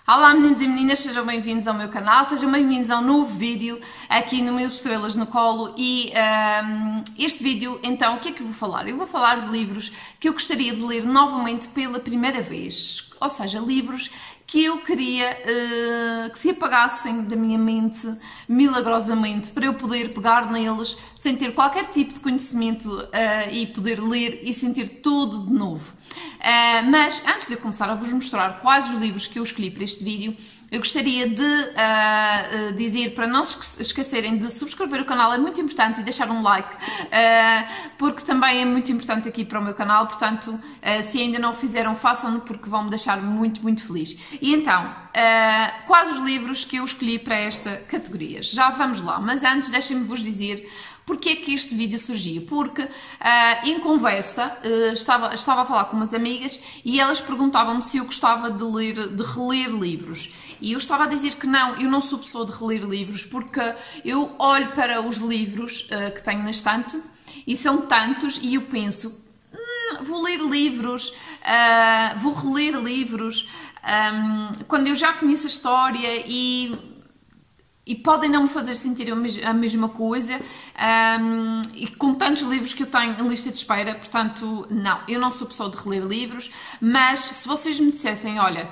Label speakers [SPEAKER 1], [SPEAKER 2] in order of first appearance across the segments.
[SPEAKER 1] Olá meninos e meninas, sejam bem-vindos ao meu canal, sejam bem-vindos a um novo vídeo aqui no Mil Estrelas no Colo e este vídeo, então, o que é que eu vou falar? Eu vou falar de livros que eu gostaria de ler novamente pela primeira vez, ou seja, livros que eu queria que se apagassem da minha mente milagrosamente para eu poder pegar neles sem ter qualquer tipo de conhecimento e poder ler e sentir tudo de novo. Mas antes de eu começar a vos mostrar quais os livros que eu escolhi para este vídeo, eu gostaria de dizer para não se esquecerem de subscrever o canal, é muito importante, e deixar um like, porque também é muito importante aqui para o meu canal, portanto, se ainda não o fizeram, façam-no porque vão me deixar muito, muito feliz. E então, quais os livros que eu escolhi para esta categoria? Já vamos lá, mas antes deixem-me vos dizer porque é que este vídeo surgiu. Porque em conversa estava a falar com umas amigas e elas perguntavam-me se eu gostava de reler livros. E eu estava a dizer que não, eu não sou pessoa de reler livros, porque eu olho para os livros que tenho na estante e são tantos e eu penso, vou ler livros, vou reler livros, quando eu já conheço a história e podem não me fazer sentir a mesma coisa, e com tantos livros que eu tenho em lista de espera, portanto, não, eu não sou pessoa de reler livros, mas se vocês me dissessem, olha,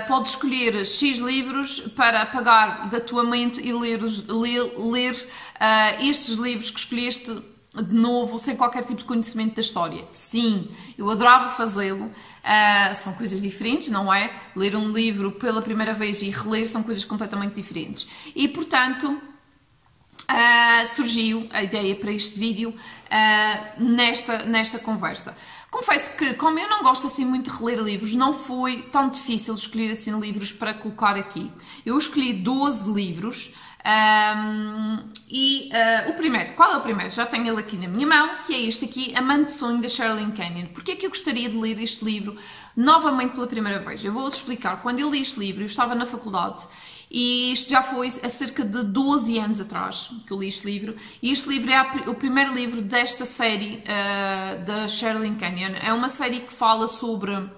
[SPEAKER 1] podes escolher X livros para apagar da tua mente e ler estes livros que escolheste de novo, sem qualquer tipo de conhecimento da história. Sim, eu adorava fazê-lo. São coisas diferentes, não é? Ler um livro pela primeira vez e reler são coisas completamente diferentes. E, portanto, surgiu a ideia para este vídeo nesta conversa. Confesso que, como eu não gosto assim muito de reler livros, não foi tão difícil escolher assim livros para colocar aqui. Eu escolhi 12 livros. O primeiro, qual é o primeiro? Já tenho ele aqui na minha mão, que é este aqui, Amante de Sonho, da Sherilyn Kenyon. Porquê é que eu gostaria de ler este livro novamente pela primeira vez? Eu vou-vos explicar. Quando eu li este livro, eu estava na faculdade e isto já foi há cerca de 12 anos atrás que eu li este livro. E este livro é o primeiro livro desta série da Sherilyn Kenyon. É uma série que fala sobre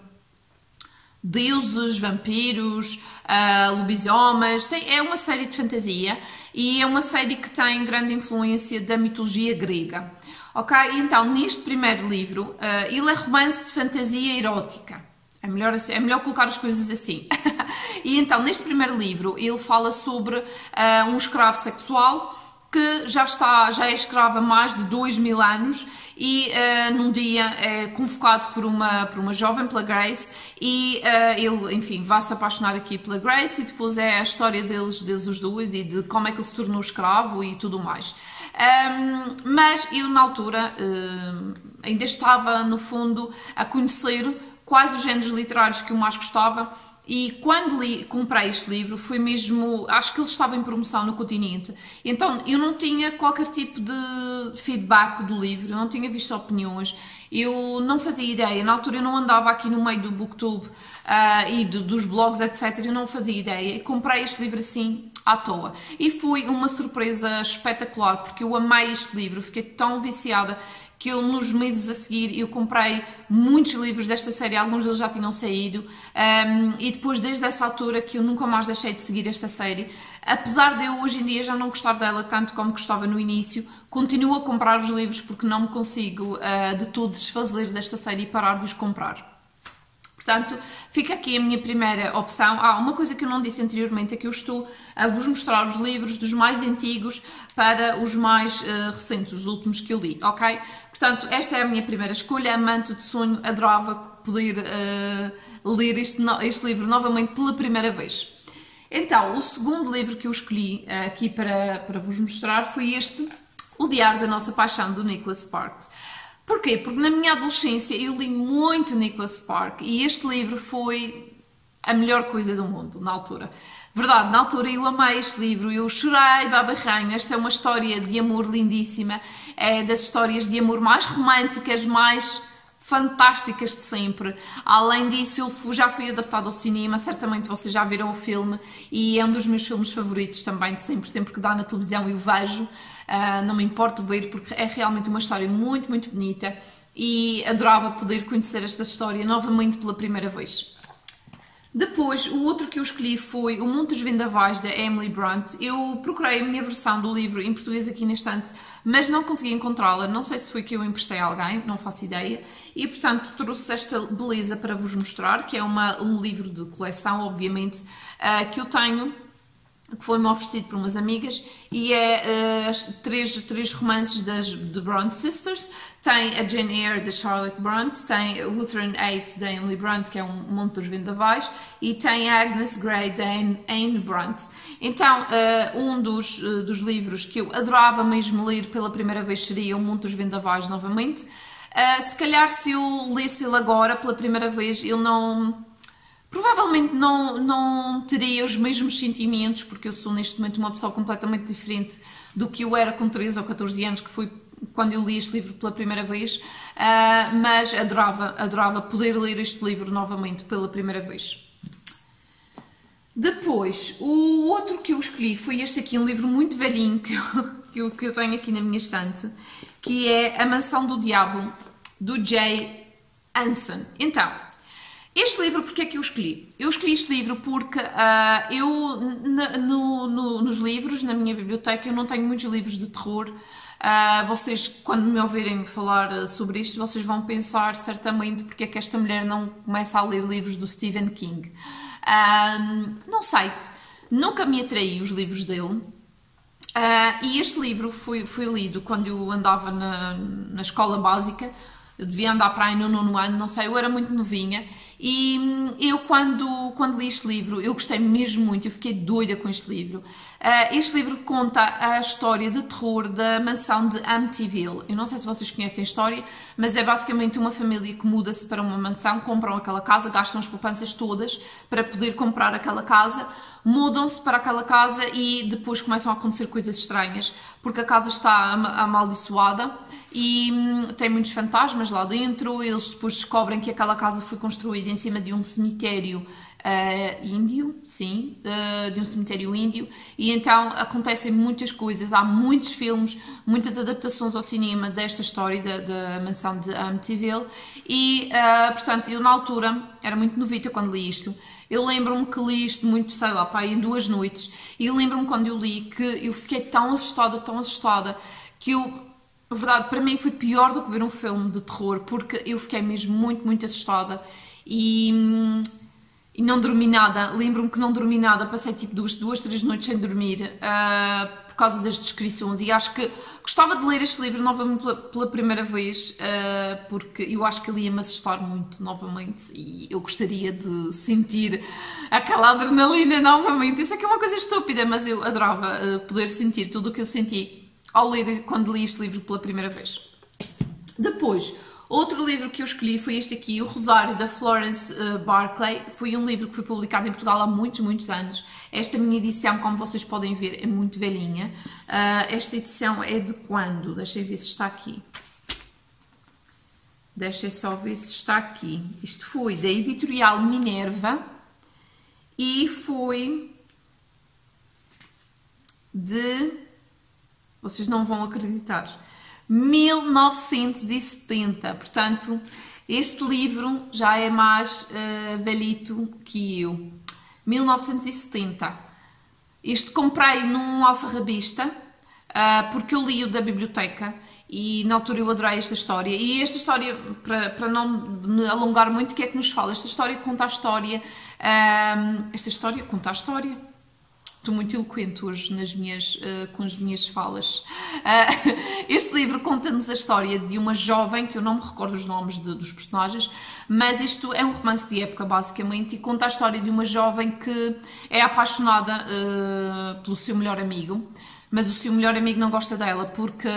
[SPEAKER 1] deuses, vampiros, lobisomens, é uma série de fantasia e é uma série que tem grande influência da mitologia grega. Ok? Então, neste primeiro livro, ele é romance de fantasia erótica. É melhor colocar as coisas assim. E então, neste primeiro livro, ele fala sobre um escravo sexual que já é escravo há mais de 2000 anos e num dia é convocado por uma jovem, pela Grace, e ele, enfim, vai se apaixonar aqui pela Grace e depois é a história deles os dois e de como é que ele se tornou escravo e tudo mais. Mas eu, na altura, ainda estava, no fundo, a conhecer quais os géneros literários que eu mais gostava. E quando comprei este livro, foi mesmo, acho que ele estava em promoção no Continente, então eu não tinha qualquer tipo de feedback do livro, eu não tinha visto opiniões, eu não fazia ideia, na altura eu não andava aqui no meio do Booktube dos blogs, etc, eu não fazia ideia, e comprei este livro assim à toa. E foi uma surpresa espetacular, porque eu amei este livro, fiquei tão viciada que eu, nos meses a seguir, eu comprei muitos livros desta série, alguns deles já tinham saído, e depois, desde essa altura, que eu nunca mais deixei de seguir esta série. Apesar de eu, hoje em dia, já não gostar dela tanto como gostava no início, continuo a comprar os livros porque não me consigo de todo desfazer desta série e parar de os comprar. Portanto, fica aqui a minha primeira opção. Uma coisa que eu não disse anteriormente é que eu estou a vos mostrar os livros dos mais antigos para os mais recentes, os últimos que eu li, ok? Portanto, esta é a minha primeira escolha, Amante de Sonho. Adorava poder ler este livro novamente pela primeira vez. Então, o segundo livro que eu escolhi aqui para vos mostrar foi este, O Diário da Nossa Paixão, do Nicholas Sparks. Porquê? Porque na minha adolescência eu li muito Nicholas Sparks e este livro foi a melhor coisa do mundo, na altura. Verdade, na altura eu amei este livro, eu chorei, babarranho. Esta é uma história de amor lindíssima, é das histórias de amor mais românticas, mais fantásticas de sempre. Além disso, ele já foi adaptado ao cinema, certamente vocês já viram o filme e é um dos meus filmes favoritos também de sempre, sempre que dá na televisão eu vejo. Não me importo ver porque é realmente uma história muito, muito bonita e adorava poder conhecer esta história novamente pela primeira vez. Depois, o outro que eu escolhi foi O Mundo dos Vendavais, da Emily Brunt. Eu procurei a minha versão do livro em português aqui na estante, mas não consegui encontrá-la. Não sei se foi que eu emprestei a alguém, não faço ideia. E, portanto, trouxe esta beleza para vos mostrar, que é um livro de coleção, obviamente, que eu tenho, que foi-me oferecido por umas amigas, e é três romances de Brunt Sisters. Tem a Jane Eyre, da Charlotte Brunt, tem o Wuthering Heights, da Emily Brunt, que é um Monte dos Vendavais, e tem a Agnes Grey, da Anne Brunt. Então, um dos livros que eu adorava mesmo ler pela primeira vez seria O Monte dos Vendavais novamente. Se calhar, se eu lesse ele agora pela primeira vez, eu não... Provavelmente não teria os mesmos sentimentos, porque eu sou neste momento uma pessoa completamente diferente do que eu era com 13 ou 14 anos, que foi quando eu li este livro pela primeira vez, mas adorava poder ler este livro novamente pela primeira vez. Depois, o outro que eu escolhi foi este aqui, um livro muito velhinho que eu tenho aqui na minha estante, que é A Mansão do Diabo, do Jay Anson. Então, este livro, porque é que eu escolhi? Eu escolhi este livro porque nos livros, na minha biblioteca, eu não tenho muitos livros de terror. Vocês, quando me ouvirem falar sobre isto, vocês vão pensar certamente porque é que esta mulher não começa a ler livros do Stephen King. Não sei, nunca me atraí os livros dele. E este livro foi lido quando eu andava na escola básica. Eu devia andar para aí no 9º ano, não sei, eu era muito novinha. E eu, quando li este livro, eu gostei mesmo muito, eu fiquei doida com este livro. Este livro conta a história de terror da mansão de Amityville. Eu não sei se vocês conhecem a história, mas é basicamente uma família que muda-se para uma mansão, compram aquela casa, gastam as poupanças todas para poder comprar aquela casa, mudam-se para aquela casa e depois começam a acontecer coisas estranhas, porque a casa está amaldiçoada e tem muitos fantasmas lá dentro. Eles depois descobrem que aquela casa foi construída em cima de um cemitério índio, sim, de um cemitério índio, e então acontecem muitas coisas, há muitos filmes, muitas adaptações ao cinema desta história da mansão de Amityville, e portanto eu na altura era muito novita quando li isto. Eu lembro-me que li isto muito, sei lá, pá, em 2 noites, e lembro-me quando eu li que eu fiquei tão assustada, que eu, na verdade, para mim foi pior do que ver um filme de terror, porque eu fiquei mesmo muito assustada, e não dormi nada. Lembro-me que não dormi nada, passei tipo 2-3 noites sem dormir, por causa das descrições, e acho que gostava de ler este livro novamente pela primeira vez, porque eu acho que ele ia-me assustar muito novamente, e eu gostaria de sentir aquela adrenalina novamente. Isso é que é uma coisa estúpida, mas eu adorava poder sentir tudo o que eu senti ao ler, quando li este livro pela primeira vez. Depois, outro livro que eu escolhi foi este aqui, O Rosário, da Florence Barclay. Foi um livro que foi publicado em Portugal há muitos anos. Esta minha edição, como vocês podem ver, é muito velhinha. Esta edição é de quando? Deixem ver se está aqui. Deixem só ver se está aqui. Isto foi da editorial Minerva e foi de... Vocês não vão acreditar. 1970, portanto, este livro já é mais velhito que eu. 1970. Este comprei num alfarrabista, porque eu li-o da biblioteca e na altura eu adorei esta história. E esta história, para não me alongar muito, o que é que nos fala? Esta história conta a história. Estou muito eloquente hoje com as minhas falas. Este livro conta-nos a história de uma jovem, que eu não me recordo os nomes dos personagens, mas isto é um romance de época, basicamente, e conta a história de uma jovem que é apaixonada pelo seu melhor amigo, mas o seu melhor amigo não gosta dela porque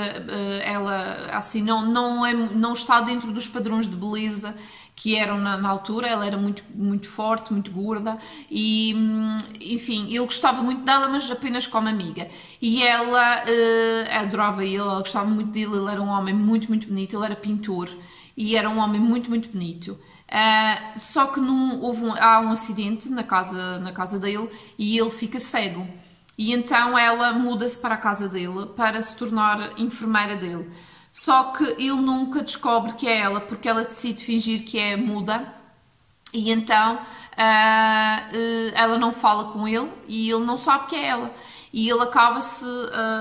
[SPEAKER 1] ela assim, não está dentro dos padrões de beleza que eram na altura. Ela era muito forte, muito gorda e, enfim, ele gostava muito dela, mas apenas como amiga. E ela adorava ele, ela gostava muito dele, ele era um homem muito bonito, ele era pintor e era um homem muito bonito. Só que há um acidente na casa dele e ele fica cego. E então ela muda-se para a casa dele para se tornar enfermeira dele. Só que ele nunca descobre que é ela, porque ela decide fingir que é muda. E então ela não fala com ele e ele não sabe que é ela. E ele acaba-se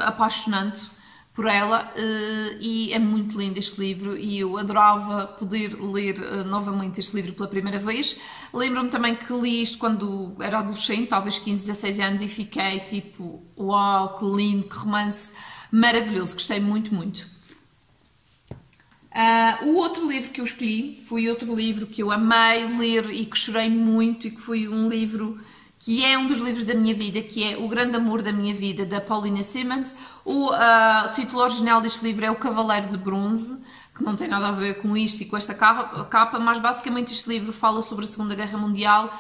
[SPEAKER 1] apaixonando por ela, e é muito lindo este livro e eu adorava poder ler novamente este livro pela primeira vez. Lembro-me também que li isto quando era adolescente, talvez 15, 16 anos, e fiquei tipo, uau, que lindo, que romance maravilhoso, gostei muito, muito. O outro livro que eu escolhi foi outro livro que eu amei ler e que chorei muito, e que foi um livro que é um dos livros da minha vida, que é O Grande Amor da Minha Vida, da Paulina Simmons. O título original deste livro é O Cavaleiro de Bronze, que não tem nada a ver com isto e com esta capa, mas basicamente este livro fala sobre a Segunda Guerra Mundial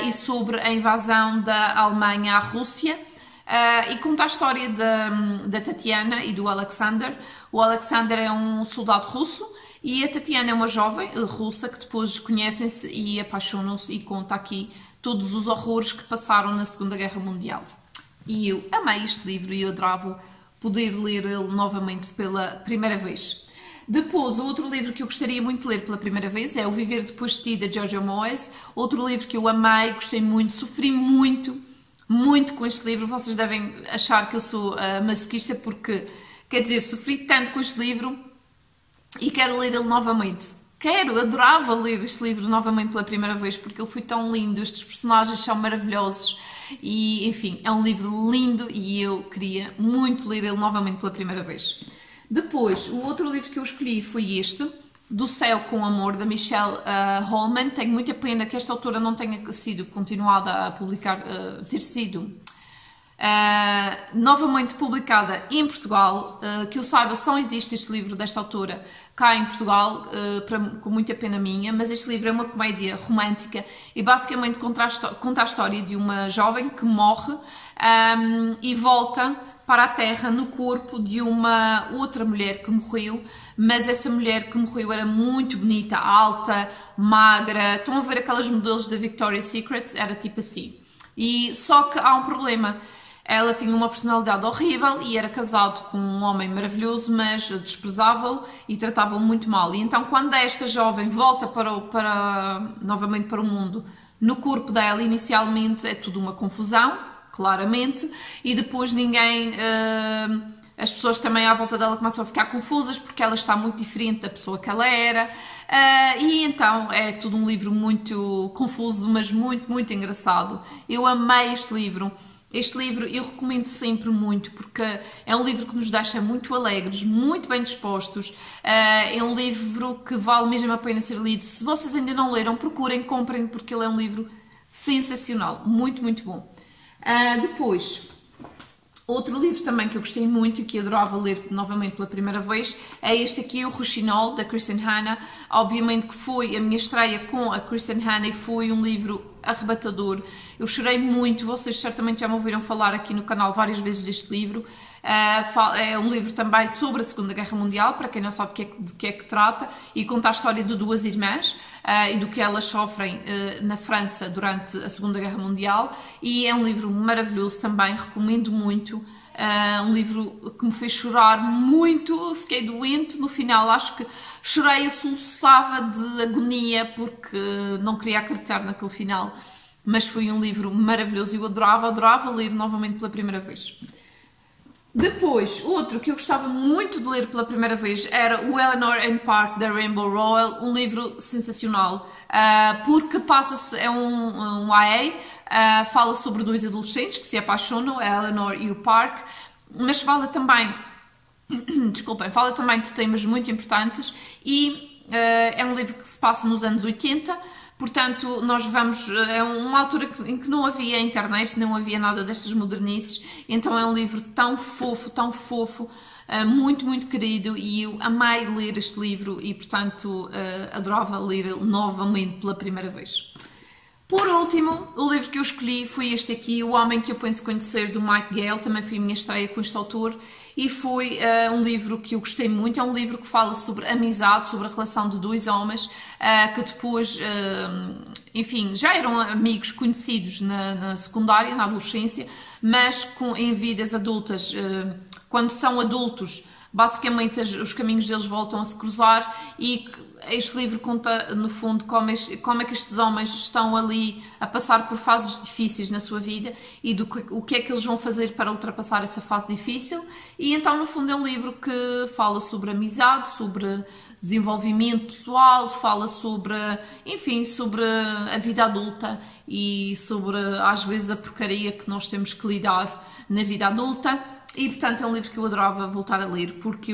[SPEAKER 1] e sobre a invasão da Alemanha à Rússia, e conta a história da Tatiana e do Alexander. O Alexander é um soldado russo e a Tatiana é uma jovem russa que depois conhecem-se e apaixonam-se, e conta aqui todos os horrores que passaram na Segunda Guerra Mundial. E eu amei este livro e eu adorava poder ler ele novamente pela primeira vez. Depois, o outro livro que eu gostaria muito de ler pela primeira vez é O Viver Depois de Ti, da Jojo Moyes. Outro livro que eu amei, gostei muito, sofri muito, muito com este livro. Vocês devem achar que eu sou masoquista porque, quer dizer, sofri tanto com este livro e quero ler ele novamente. Adorava ler este livro novamente pela primeira vez porque ele foi tão lindo, estes personagens são maravilhosos e, enfim, é um livro lindo e eu queria muito ler ele novamente pela primeira vez. Depois, o outro livro que eu escolhi foi este, Do Céu com Amor, da Michelle Holman. Tenho muita pena que esta autora não tenha sido continuada a publicar, ter sido novamente publicada em Portugal. Que eu saiba, só existe este livro desta autora cá em Portugal, com muita pena minha, mas este livro é uma comédia romântica e basicamente conta a história de uma jovem que morre e volta para a Terra no corpo de uma outra mulher que morreu, mas essa mulher que morreu era muito bonita, alta, magra. Estão a ver aquelas modelos da Victoria's Secret? Era tipo assim. E só que há um problema. Ela tinha uma personalidade horrível e era casado com um homem maravilhoso, mas desprezava-o e tratava-o muito mal. E então, quando esta jovem volta novamente para o mundo, no corpo dela, inicialmente é tudo uma confusão, claramente, e depois as pessoas também à volta dela começam a ficar confusas porque ela está muito diferente da pessoa que ela era. E então é tudo um livro muito confuso, mas muito, muito engraçado. Eu amei este livro. Este livro eu recomendo sempre muito porque é um livro que nos deixa muito alegres, muito bem dispostos. É um livro que vale mesmo a pena ser lido. Se vocês ainda não leram, procurem, comprem, porque ele é um livro sensacional, muito, muito bom. Depois, outro livro também que eu gostei muito e que adorava ler novamente pela primeira vez é este aqui, o Rouxinol, da Kristin Hannah. Obviamente que foi a minha estreia com a Kristin Hannah e foi um livro arrebatador. Eu chorei muito, vocês certamente já me ouviram falar aqui no canal várias vezes deste livro. É um livro também sobre a Segunda Guerra Mundial, para quem não sabe de que é que trata, e conta a história de duas irmãs e do que elas sofrem na França durante a Segunda Guerra Mundial, e é um livro maravilhoso também, recomendo muito. Um livro que me fez chorar muito, fiquei doente no final, acho que chorei, eu soluçava de agonia porque não queria acreditar naquele final, mas foi um livro maravilhoso e eu adorava ler novamente pela primeira vez. Depois, outro que eu gostava muito de ler pela primeira vez era o Eleanor and Park, da Rainbow Rowell, um livro sensacional, porque é um YA, fala sobre dois adolescentes que se apaixonam, a Eleanor e o Park, mas fala também, fala também de temas muito importantes e é um livro que se passa nos anos 80, portanto nós é uma altura em que não havia internet, não havia nada destas modernices, então é um livro tão fofo, muito, muito querido, e eu amei ler este livro e portanto adorava ler novamente pela primeira vez. Por último, o livro que eu escolhi foi este aqui, O Homem que Eu Penso Conhecer, do Mike Gale. Também foi a minha estreia com este autor e foi um livro que eu gostei muito. É um livro que fala sobre amizade, sobre a relação de dois homens que depois, enfim, já eram amigos conhecidos na secundária, na adolescência, mas em vidas adultas, quando são adultos, basicamente os caminhos deles voltam a se cruzar e este livro conta, no fundo, como é que estes homens estão ali a passar por fases difíceis na sua vida e o que é que eles vão fazer para ultrapassar essa fase difícil. E então, no fundo, é um livro que fala sobre amizade, sobre desenvolvimento pessoal, fala sobre, enfim, sobre a vida adulta e sobre, às vezes, a porcaria que nós temos que lidar na vida adulta. E, portanto, é um livro que eu adorava voltar a ler, porque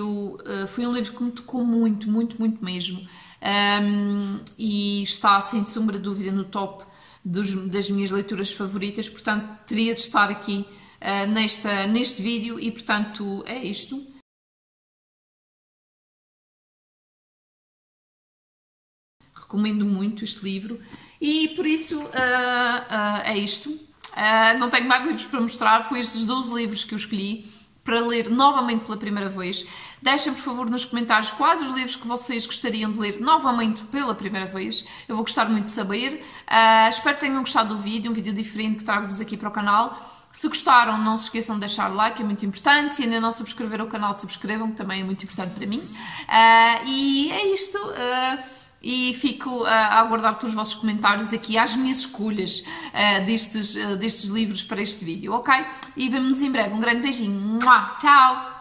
[SPEAKER 1] foi um livro que me tocou muito, muito, muito mesmo. E está, sem sombra de dúvida, no top das minhas leituras favoritas, portanto, teria de estar aqui neste vídeo e, portanto, é isto. Recomendo muito este livro e, por isso, é isto. Não tenho mais livros para mostrar, foi estes 12 livros que eu escolhi para ler novamente pela primeira vez. Deixem, por favor, nos comentários quais os livros que vocês gostariam de ler novamente pela primeira vez. Eu vou gostar muito de saber. Espero que tenham gostado do vídeo, um vídeo diferente que trago-vos aqui para o canal. Se gostaram, não se esqueçam de deixar o like, é muito importante. Se ainda não subscreveram o canal, subscrevam, que também é muito importante para mim. E é isto. E fico a aguardar pelos vossos comentários aqui às minhas escolhas destes livros para este vídeo, ok? E vemo-nos em breve. Um grande beijinho. Tchau!